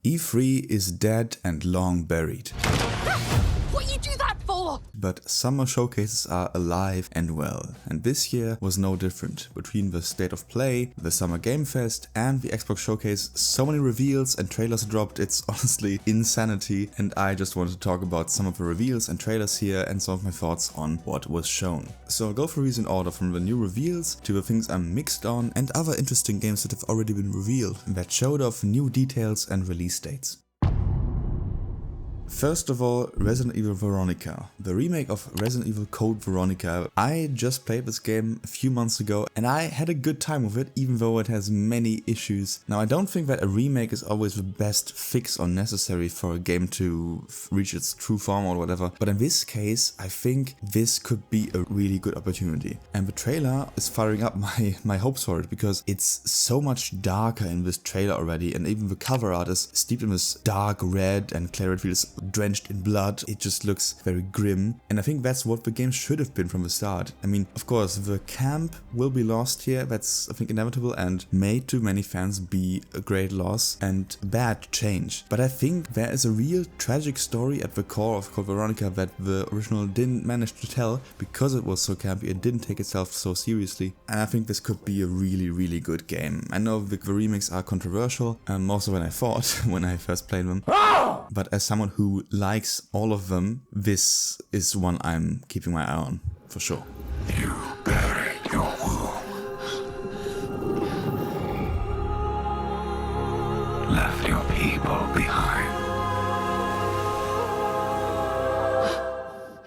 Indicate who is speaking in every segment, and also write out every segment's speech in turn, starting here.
Speaker 1: E3 is dead and long buried.
Speaker 2: What you do that for?
Speaker 1: But summer showcases are alive and well, and this year was no different. Between the State of Play, the Summer Game Fest and the Xbox Showcase, so many reveals and trailers dropped, it's honestly insanity, and I just want to talk about some of the reveals and trailers here and some of my thoughts on what was shown. So I'll go for these in order, from the new reveals to the things I'm mixed on and other interesting games that have already been revealed that showed off new details and release dates. First of all, Resident Evil Veronica, the remake of Resident Evil Code Veronica. I just played this game a few months ago and I had a good time with it, even though it has many issues. Now, I don't think that a remake is always the best fix or necessary for a game to reach its true form or whatever, but in this case I think this could be a really good opportunity. And the trailer is firing up my hopes for it, because it's so much darker in this trailer already, and even the cover art is steeped in this dark red and Claire feels drenched in blood. It just looks very grim, and I think that's what the game should have been from the start. I mean, of course, the camp will be lost here, that's I think inevitable, and may to many fans be a great loss and bad change. But I think there is a real tragic story at the core of Code Veronica that the original didn't manage to tell, because it was so campy, it didn't take itself so seriously, and I think this could be a really good game. I know the remakes are controversial, more so than I thought when I first played them, but as someone who likes all of them, this is one I'm keeping my eye on, for sure.
Speaker 3: You buried your wounds, left your people behind.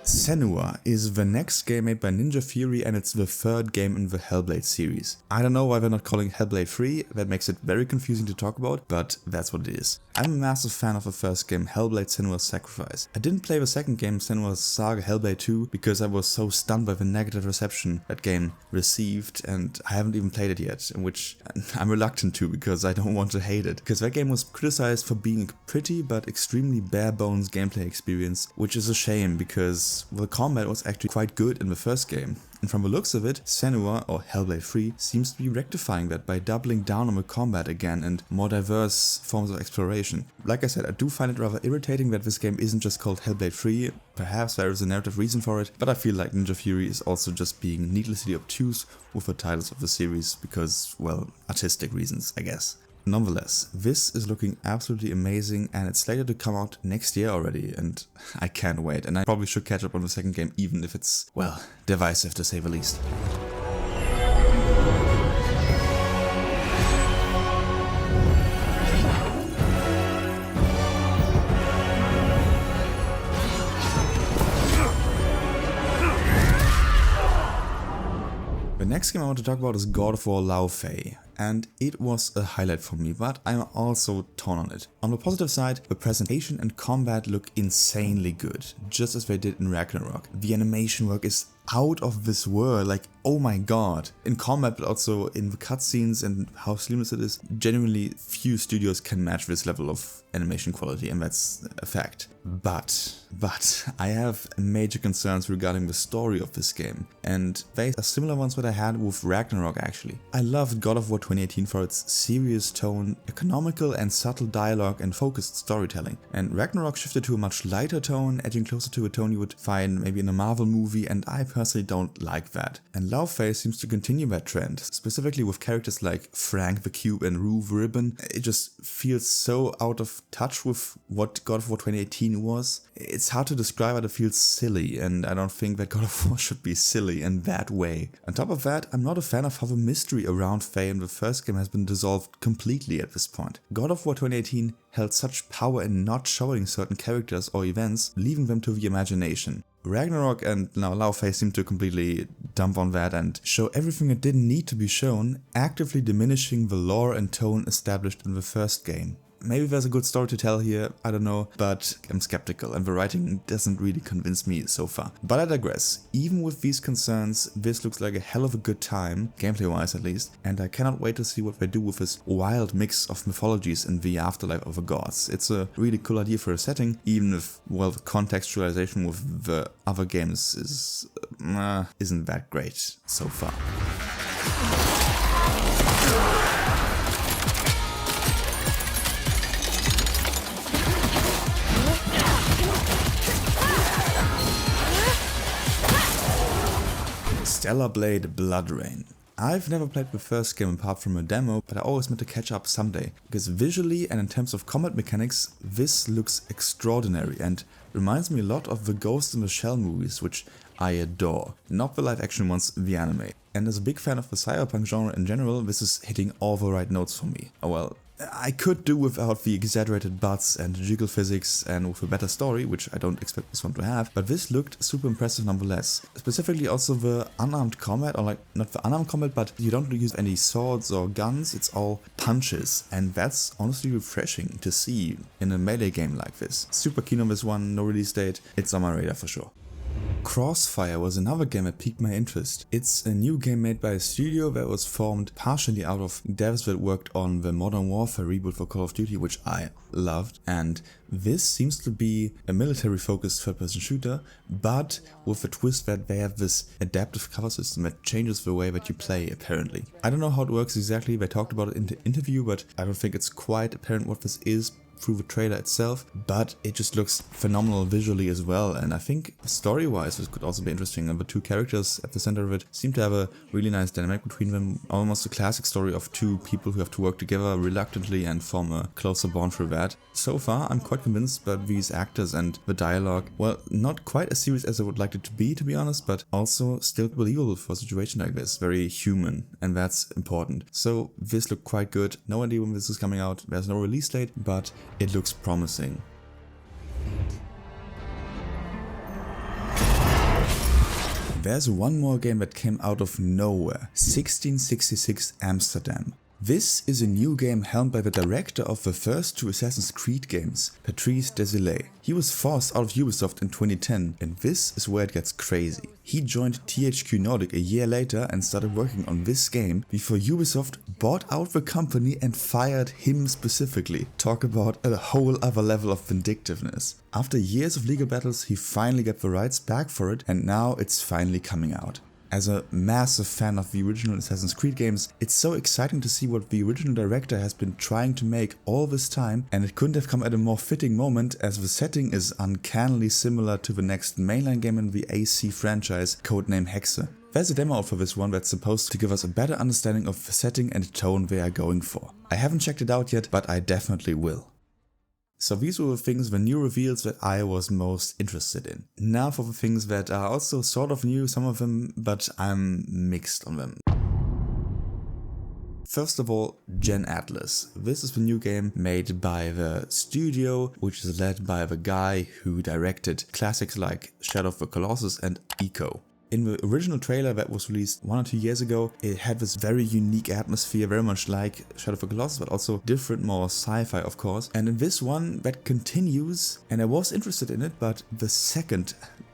Speaker 1: Senua is the next game made by Ninja Theory, and it's the third game in the Hellblade series. I don't know why they're not calling it Hellblade 3, that makes it very confusing to talk about, but that's what it is. I'm a massive fan of the first game, Hellblade: Senua's Sacrifice. I didn't play the second game, Senua's Saga Hellblade 2, because I was so stunned by the negative reception that game received, and I haven't even played it yet, in which I'm reluctant to, because I don't want to hate it. Because that game was criticized for being a pretty but extremely bare bones gameplay experience, which is a shame, because the combat was actually quite good in the first game. And from the looks of it, Senua, or Hellblade 3, seems to be rectifying that by doubling down on the combat again and more diverse forms of exploration. Like I said, I do find it rather irritating that this game isn't just called Hellblade 3, perhaps there is a narrative reason for it, but I feel like Ninja Theory is also just being needlessly obtuse with the titles of the series because, well, artistic reasons, I guess. Nonetheless, this is looking absolutely amazing, and it's slated to come out next year already, and I can't wait, and I probably should catch up on the second game even if it's, well, divisive to say the least. The next game I want to talk about is God of War Laufey, and it was a highlight for me, but I'm also torn on it. On the positive side, the presentation and combat look insanely good, just as they did in Ragnarok. The animation work is out of this world, like, oh my god. In combat, but also in the cutscenes and how seamless it is, genuinely few studios can match this level of animation quality, and that's a fact. But I have major concerns regarding the story of this game, and they are similar ones that I had with Ragnarok actually. I loved God of War 2018 for its serious tone, economical and subtle dialogue and focused storytelling, and Ragnarok shifted to a much lighter tone, edging closer to a tone you would find maybe in a Marvel movie, and I personally don't like that. And Laufey seems to continue that trend, specifically with characters like Frank the Cube and Rue the Ribbon. It just feels so out of touch with what God of War 2018 was. It's hard to describe, but it feels silly, and I don't think that God of War should be silly in that way. On top of that, I'm not a fan of how the mystery around Faye in the first game has been dissolved completely at this point. God of War 2018 held such power in not showing certain characters or events, leaving them to the imagination. Ragnarok and now Laufey seem to completely dump on that and show everything that didn't need to be shown, actively diminishing the lore and tone established in the first game. Maybe there's a good story to tell here, I don't know, but I'm skeptical and the writing doesn't really convince me so far. But I digress. Even with these concerns, this looks like a hell of a good time, gameplay wise at least, and I cannot wait to see what they do with this wild mix of mythologies in the afterlife of the gods. It's a really cool idea for a setting, even if, well, the contextualization with the other games isn't that great so far. Stellar Blade Blood Rain. I've never played the first game apart from a demo, but I always meant to catch up someday, because visually and in terms of combat mechanics, this looks extraordinary and reminds me a lot of the Ghost in the Shell movies, which I adore. Not the live action ones, the anime. And as a big fan of the cyberpunk genre in general, this is hitting all the right notes for me. Oh well, I could do without the exaggerated butts and jiggle physics and with a better story, which I don't expect this one to have, but this looked super impressive nonetheless. Specifically also the unarmed combat, or like not the unarmed combat, but you don't use any swords or guns, it's all punches, and that's honestly refreshing to see in a melee game like this. Super keen on this one, no release date, it's on my radar for sure. Crossfire was another game that piqued my interest. It's a new game made by a studio that was formed partially out of devs that worked on the Modern Warfare reboot for Call of Duty, which I loved, and this seems to be a military focused third-person shooter, but with a twist that they have this adaptive cover system that changes the way that you play apparently. I don't know how it works exactly, they talked about it in the interview, but I don't think it's quite apparent what this is through the trailer itself, but it just looks phenomenal visually as well, and I think story-wise this could also be interesting, and the two characters at the center of it seem to have a really nice dynamic between them, almost a classic story of two people who have to work together reluctantly and form a closer bond through that. So far I'm quite convinced by these actors and the dialogue. Well, not quite as serious as I would like it to be honest, but also still believable for a situation like this, very human, and that's important. So this looked quite good, no idea when this is coming out, there's no release date, but it looks promising. There's one more game that came out of nowhere, 1666 Amsterdam. This is a new game helmed by the director of the first two Assassin's Creed games, Patrice Désilets. He was forced out of Ubisoft in 2010, and this is where it gets crazy. He joined THQ Nordic a year later and started working on this game before Ubisoft bought out the company and fired him specifically. Talk about a whole other level of vindictiveness. After years of legal battles, he finally got the rights back for it, and now it's finally coming out. As a massive fan of the original Assassin's Creed games, it's so exciting to see what the original director has been trying to make all this time, and it couldn't have come at a more fitting moment as the setting is uncannily similar to the next mainline game in the AC franchise, codename Hexe. There's a demo out for this one that's supposed to give us a better understanding of the setting and the tone they are going for. I haven't checked it out yet, but I definitely will. So these were the things, the new reveals that I was most interested in. Now for the things that are also sort of new, some of them, but I'm mixed on them. First of all, Gen Atlas. This is the new game made by the studio, which is led by the guy who directed classics like Shadow of the Colossus and Eco. In the original trailer that was released 1 or 2 years ago, it had this very unique atmosphere, very much like Shadow of the Colossus, but also different, more sci-fi of course. And in this one, that continues, and I was interested in it, but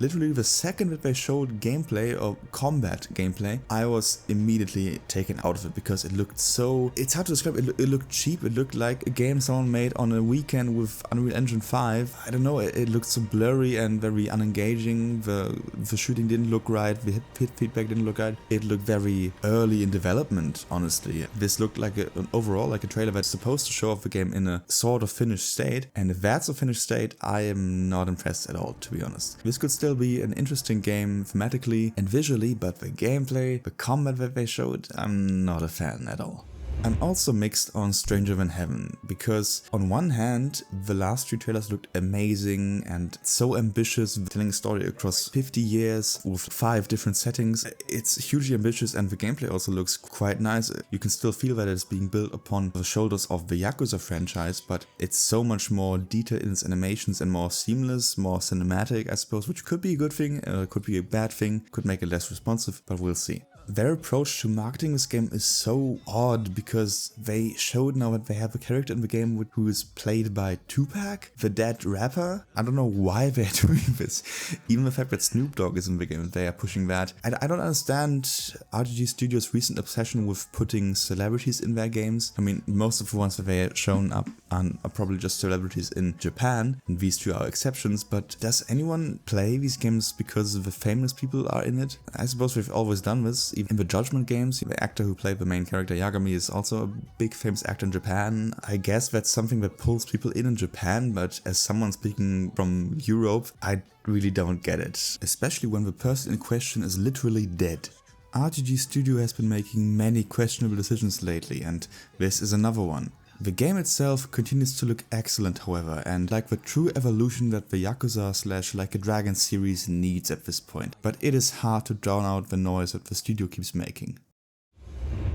Speaker 1: literally the second that they showed gameplay or combat gameplay, I was immediately taken out of it because it looked so... It's hard to describe, it looked cheap, it looked like a game someone made on a weekend with Unreal Engine 5. I don't know, it looked so blurry and very unengaging, the shooting didn't look right. The hit feedback didn't look right. It looked very early in development, honestly. This looked like overall like a trailer that's supposed to show off the game in a sort of finished state, and if that's a finished state, I am not impressed at all, to be honest. This could still be an interesting game thematically and visually, but the gameplay, the combat that they showed, I'm not a fan at all. I'm also mixed on Stranger Than Heaven, because on one hand, the last 3 trailers looked amazing and so ambitious, telling a story across 50 years with 5 different settings. It's hugely ambitious and the gameplay also looks quite nice. You can still feel that it's being built upon the shoulders of the Yakuza franchise, but it's so much more detailed in its animations and more seamless, more cinematic, I suppose, which could be a good thing, could be a bad thing, could make it less responsive, but we'll see. Their approach to marketing this game is so odd because they showed now that they have a character in the game who is played by Tupac, the dead rapper. I don't know why they're doing this. Even the fact that Snoop Dogg is in the game, they are pushing that. I don't understand RGG Studios' recent obsession with putting celebrities in their games. I mean, most of the ones that they are shown up are probably just celebrities in Japan, and these 2 are exceptions, but does anyone play these games because the famous people are in it? I suppose we've always done this. Even in the Judgment games, the actor who played the main character Yagami is also a big famous actor in Japan. I guess that's something that pulls people in Japan, but as someone speaking from Europe, I really don't get it. Especially when the person in question is literally dead. RTG Studio has been making many questionable decisions lately, and this is another one. The game itself continues to look excellent, however, and like the true evolution that the Yakuza / Like a Dragon series needs at this point, but it is hard to drown out the noise that the studio keeps making.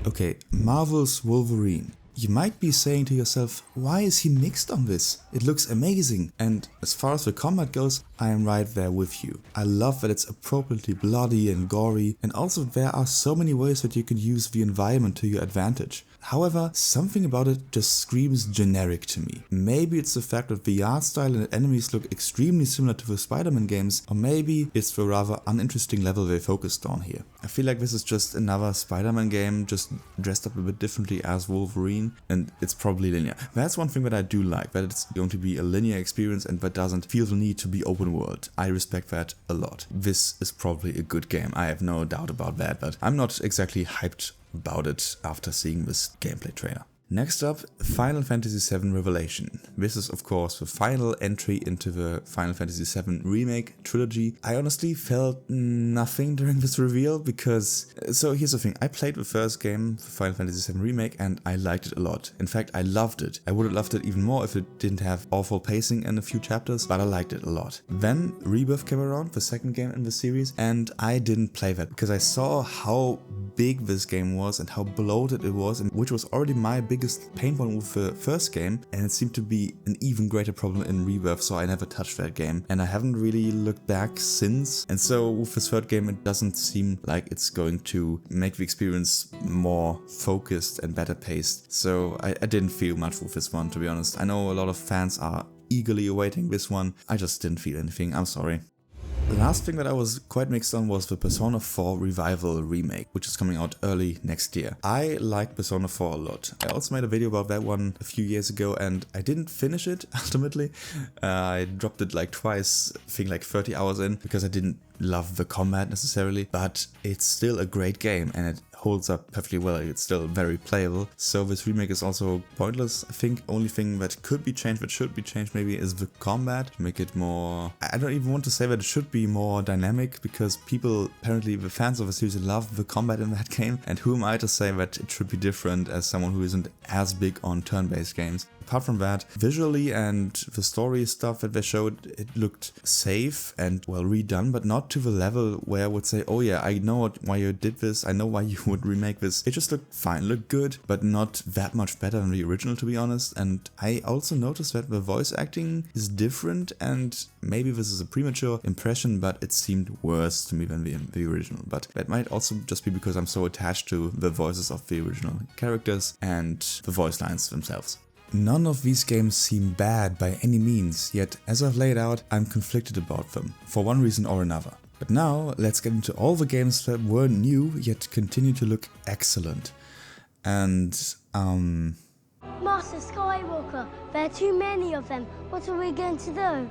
Speaker 1: Okay, Marvel's Wolverine. You might be saying to yourself, why is he mixed on this? It looks amazing. And as far as the combat goes, I am right there with you. I love that it's appropriately bloody and gory, and also there are so many ways that you can use the environment to your advantage. However, something about it just screams generic to me. Maybe it's the fact that the art style and enemies look extremely similar to the Spider-Man games, or maybe it's the rather uninteresting level they focused on here. I feel like this is just another Spider-Man game, just dressed up a bit differently as Wolverine, and it's probably linear. That's one thing that I do like, that it's going to be a linear experience and that doesn't feel the need to be open world. I respect that a lot. This is probably a good game, I have no doubt about that, but I'm not exactly hyped about it after seeing this gameplay trailer. Next up, Final Fantasy VII Revelation. This is of course the final entry into the Final Fantasy VII Remake trilogy. I honestly felt nothing during this reveal because... So here's the thing, I played the first game, Final Fantasy VII Remake, and I liked it a lot. In fact, I loved it. I would have loved it even more if it didn't have awful pacing in a few chapters, but I liked it a lot. Then Rebirth came around, the second game in the series, and I didn't play that because I saw how big this game was and how bloated it was, and which was already my biggest pain point with the first game, and it seemed to be an even greater problem in Rebirth, so I never touched that game and I haven't really looked back since. And so with this third game, it doesn't seem like it's going to make the experience more focused and better paced, so I didn't feel much with this one, to be honest. I know a lot of fans are eagerly awaiting this one. I just didn't feel anything, I'm sorry. The last thing that I was quite mixed on was the Persona 4 Revival remake, which is coming out early next year. I like Persona 4 a lot. I also made a video about that one a few years ago and I didn't finish it ultimately. I dropped it like twice, I think like 30 hours in, because I didn't love the combat necessarily, but it's still a great game and it holds up perfectly well. It's still very playable. So this remake is also pointless. I think only thing that could be changed, that should be changed maybe, is the combat to make it more... I don't even want to say that it should be more dynamic, because people, apparently the fans of the series, love the combat in that game, and who am I to say that it should be different as someone who isn't as big on turn-based games. Apart from that, visually and the story stuff that they showed, it looked safe and well redone, but not to the level where I would say, oh yeah, I know why you did this, I know why you would remake this. It just looked fine, looked good, but not that much better than the original, to be honest. And I also noticed that the voice acting is different, and maybe this is a premature impression, but it seemed worse to me than the original. But that might also just be because I'm so attached to the voices of the original characters and the voice lines themselves. None of these games seem bad by any means, yet as I've laid out, I'm conflicted about them, for one reason or another. But now, let's get into all the games that were new, yet continue to look excellent. And,
Speaker 4: Master Skywalker, there are too many of them. What are we going to do?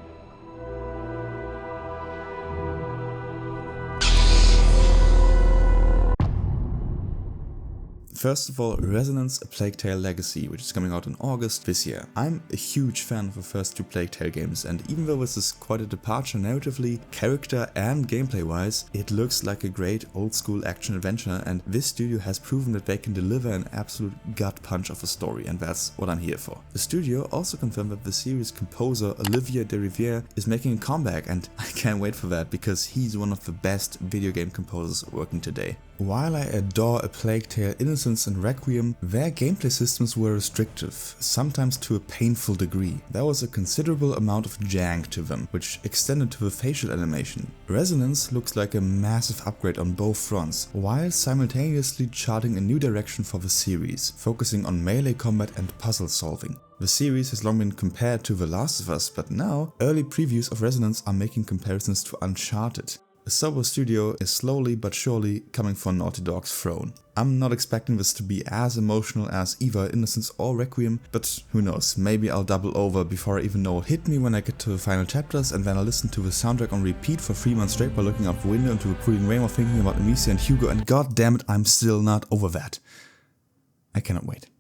Speaker 1: First of all, Resonance: A Plague Tale Legacy, which is coming out in August this year. I'm a huge fan of the first two Plague Tale games, and even though this is quite a departure narratively, character and gameplay wise, it looks like a great old school action adventure, and this studio has proven that they can deliver an absolute gut punch of a story, and that's what I'm here for. The studio also confirmed that the series composer Olivier de Rivière is making a comeback, and I can't wait for that because he's one of the best video game composers working today. While I adore A Plague Tale Innocence and Requiem, their gameplay systems were restrictive, sometimes to a painful degree. There was a considerable amount of jank to them, which extended to the facial animation. Resonance looks like a massive upgrade on both fronts, while simultaneously charting a new direction for the series, focusing on melee combat and puzzle solving. The series has long been compared to The Last of Us, but now early previews of Resonance are making comparisons to Uncharted. A sober studio is slowly but surely coming for Naughty Dog's throne. I'm not expecting this to be as emotional as either Innocence or Requiem, but who knows, maybe I'll double over before I even know what hit me when I get to the final chapters, and then I'll listen to the soundtrack on repeat for 3 months straight while looking out the window into the pouring rain while thinking about Amicia and Hugo, and god damn it, I'm still not over that. I cannot wait.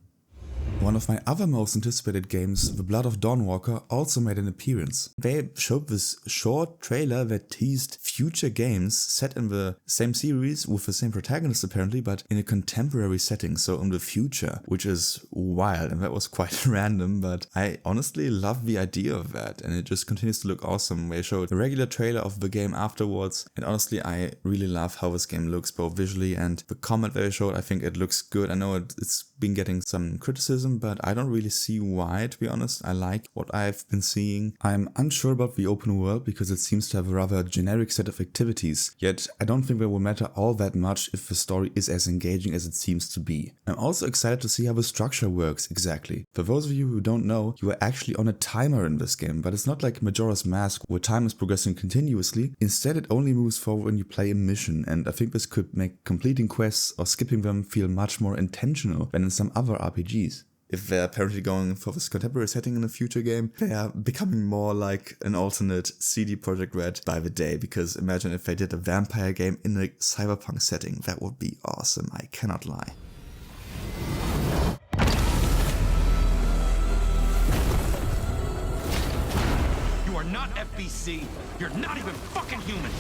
Speaker 1: One of my other most anticipated games, The Blood of Dawnwalker, also made an appearance. They showed this short trailer that teased future games set in the same series with the same protagonist apparently, but in a contemporary setting, so in the future, which is wild, and that was quite random, but I honestly love the idea of that, and it just continues to look awesome. They showed a regular trailer of the game afterwards, and honestly I really love how this game looks both visually and the combat they showed. I think it looks good. I know it's been getting some criticism, but I don't really see why, to be honest. I like what I've been seeing. I'm unsure about the open world because it seems to have a rather generic set of activities, yet I don't think they will matter all that much if the story is as engaging as it seems to be. I'm also excited to see how the structure works exactly. For those of you who don't know, you are actually on a timer in this game, but it's not like Majora's Mask where time is progressing continuously. Instead, it only moves forward when you play a mission, and I think this could make completing quests or skipping them feel much more intentional than in some other RPGs. If they're apparently going for this contemporary setting in a future game, they are becoming more like an alternate CD Projekt Red by the day, because imagine if they did a vampire game in a cyberpunk setting. That would be awesome, I cannot lie.
Speaker 3: You are not FBC. You're not even fucking human.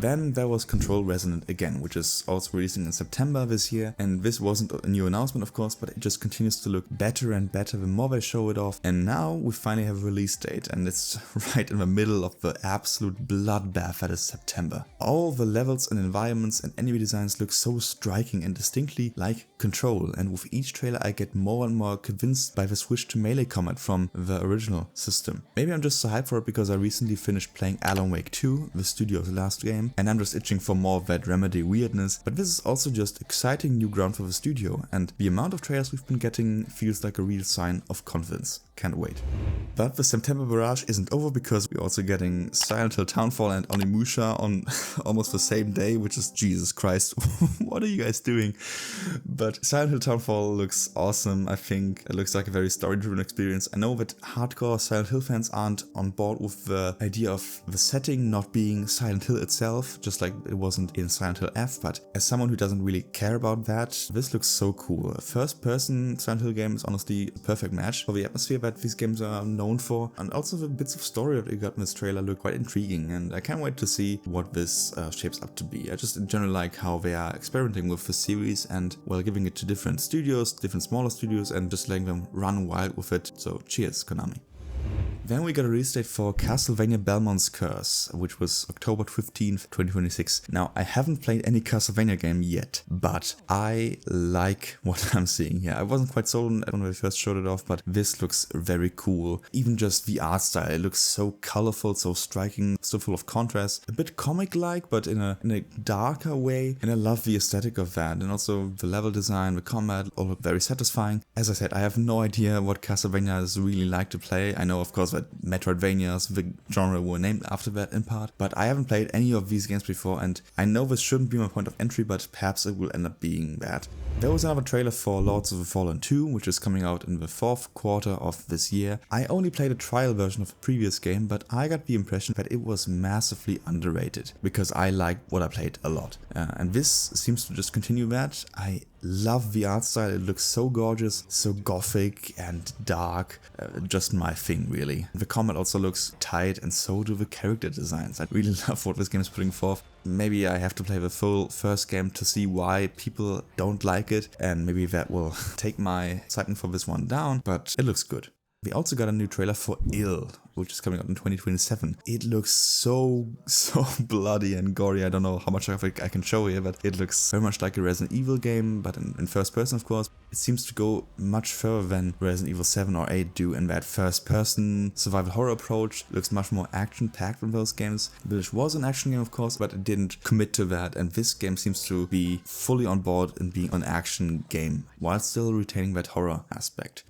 Speaker 1: Then there was Control Resonant again, which is also releasing in September this year, and this wasn't a new announcement of course, but it just continues to look better and better the more they show it off, and now we finally have a release date, and it's right in the middle of the absolute bloodbath that is September. All the levels and environments and enemy designs look so striking and distinctly like Control, and with each trailer I get more and more convinced by the switch to melee combat from the original system. Maybe I'm just so hyped for it because I recently finished playing Alan Wake 2, the studio's last game, and I'm just itching for more of that Remedy weirdness, but this is also just exciting new ground for the studio, and the amount of trailers we've been getting feels like a real sign of confidence. Can't wait. But the September barrage isn't over because we're also getting Silent Hill Townfall and Onimusha on almost the same day, which is Jesus Christ, what are you guys doing? But Silent Hill Townfall looks awesome. I think it looks like a very story-driven experience. I know that hardcore Silent Hill fans aren't on board with the idea of the setting not being Silent Hill itself, just like it wasn't in Silent Hill F, but as someone who doesn't really care about that, this looks so cool. A first-person Silent Hill game is honestly a perfect match for the atmosphere that these games are known for, and also the bits of story that we got in this trailer look quite intriguing, and I can't wait to see what this shapes up to be. I just in general like how they are experimenting with the series and, well, giving it to different studios, different smaller studios, and just letting them run wild with it, so cheers Konami. Then we got a release date for Castlevania Belmont's Curse, which was October 15th, 2026. Now, I haven't played any Castlevania game yet, but I like what I'm seeing here. I wasn't quite sold when we first showed it off, but this looks very cool. Even just the art style, it looks so colorful, so striking, so full of contrast. A bit comic-like, but in a darker way, and I love the aesthetic of that. And also the level design, the combat, all look very satisfying. As I said, I have no idea what Castlevania is really like to play. I know, of course, that Metroidvanias, the genre, were named after that in part, but I haven't played any of these games before, and I know this shouldn't be my point of entry, but perhaps it will end up being that. There was another trailer for Lords of the Fallen 2, which is coming out in the 4th quarter of this year. I only played a trial version of the previous game, but I got the impression that it was massively underrated, because I liked what I played a lot. And this seems to just continue that. I love the art style, it looks so gorgeous, so gothic and dark, just my thing really. The combat also looks tight, and so do the character designs. I really love what this game is putting forth. Maybe I have to play the full first game to see why people don't like it, and maybe that will take my excitement for this one down, but it looks good. We also got a new trailer for Ill, which is coming out in 2027. It looks so bloody and gory. I don't know how much of it I can show here, but it looks very much like a Resident Evil game, but in first person, of course. It seems to go much further than Resident Evil 7 or 8 do in that first person survival horror approach. It looks much more action-packed than those games. Village was an action game, of course, but it didn't commit to that, and this game seems to be fully on board in being an action game, while still retaining that horror aspect.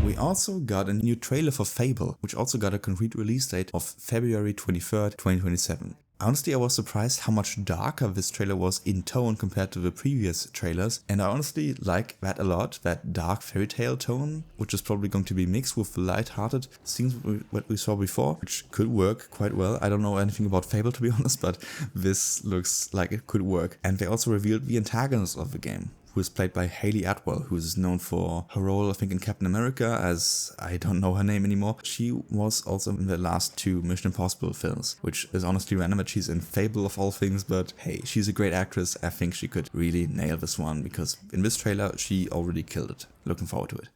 Speaker 1: We also got a new trailer for Fable, which also got a concrete release date of February 23rd, 2027. Honestly, I was surprised how much darker this trailer was in tone compared to the previous trailers, and I honestly like that a lot, that dark fairy tale tone, which is probably going to be mixed with the light-hearted scenes what we saw before, which could work quite well. I don't know anything about Fable, to be honest, but this looks like it could work. And they also revealed the antagonist of the game. who is played by Hayley Atwell, who is known for her role, I think, in Captain America, as I don't know her name anymore. She was also in the last 2 Mission Impossible films, which is honestly random that she's in Fable of all things, but hey, she's a great actress. I think she could really nail this one, because in this trailer she already killed it. Looking forward to it.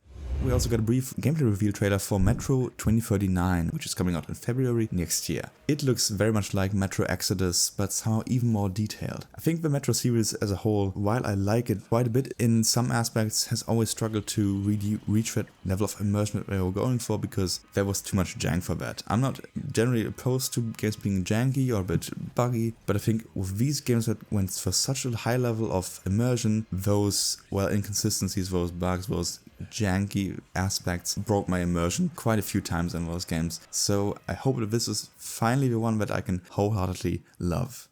Speaker 1: We also got a brief gameplay reveal trailer for Metro 2039, which is coming out in February next year. It looks very much like Metro Exodus, but somehow even more detailed. I think the Metro series as a whole, while I like it quite a bit in some aspects, has always struggled to really reach that level of immersion that they were going for, because there was too much jank for that. I'm not generally opposed to games being janky or a bit buggy, but I think with these games that went for such a high level of immersion, those, well, inconsistencies, those bugs, those janky aspects broke my immersion quite a few times in those games. So I hope that this is finally the one that I can wholeheartedly love.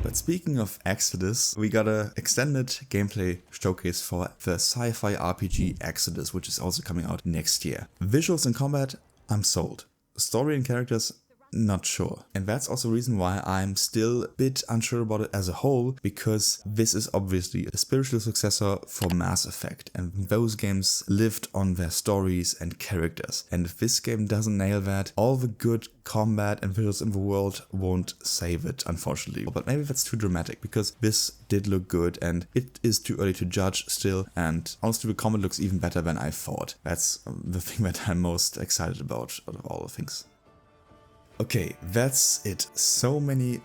Speaker 1: But speaking of Exodus, we got an extended gameplay showcase for the sci-fi RPG Exodus, which is also coming out next year. Visuals and combat, I'm sold. Story and characters, not sure. And that's also a reason why I'm still a bit unsure about it as a whole, because this is obviously a spiritual successor for Mass Effect, and those games lived on their stories and characters. And if this game doesn't nail that, all the good combat and visuals in the world won't save it, unfortunately. But maybe that's too dramatic, because this did look good and it is too early to judge still, and honestly the combat looks even better than I thought. That's the thing that I'm most excited about out of all the things. Okay, that's it. So many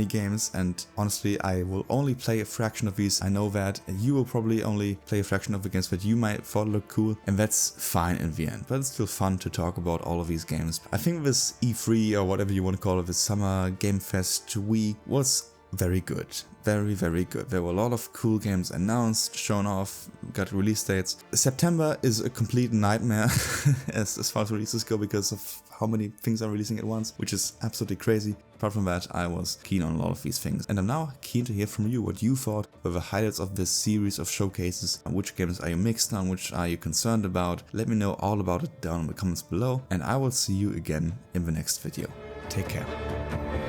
Speaker 1: games, and honestly I will only play a fraction of these. I know that you will probably only play a fraction of the games that you might thought look cool, and that's fine in the end, but it's still fun to talk about all of these games. I think this E3, or whatever you want to call it, this Summer Game Fest week was very good. Very good. There were a lot of cool games announced, shown off, got release dates. September is a complete nightmare as far as releases go, because of how many things are releasing at once, which is absolutely crazy. Apart from that, I was keen on a lot of these things, and I'm now keen to hear from you what you thought were the highlights of this series of showcases. Which games are you mixed on, which are you concerned about? Let me know all about it down in the comments below, and I will see you again in the next video. Take care.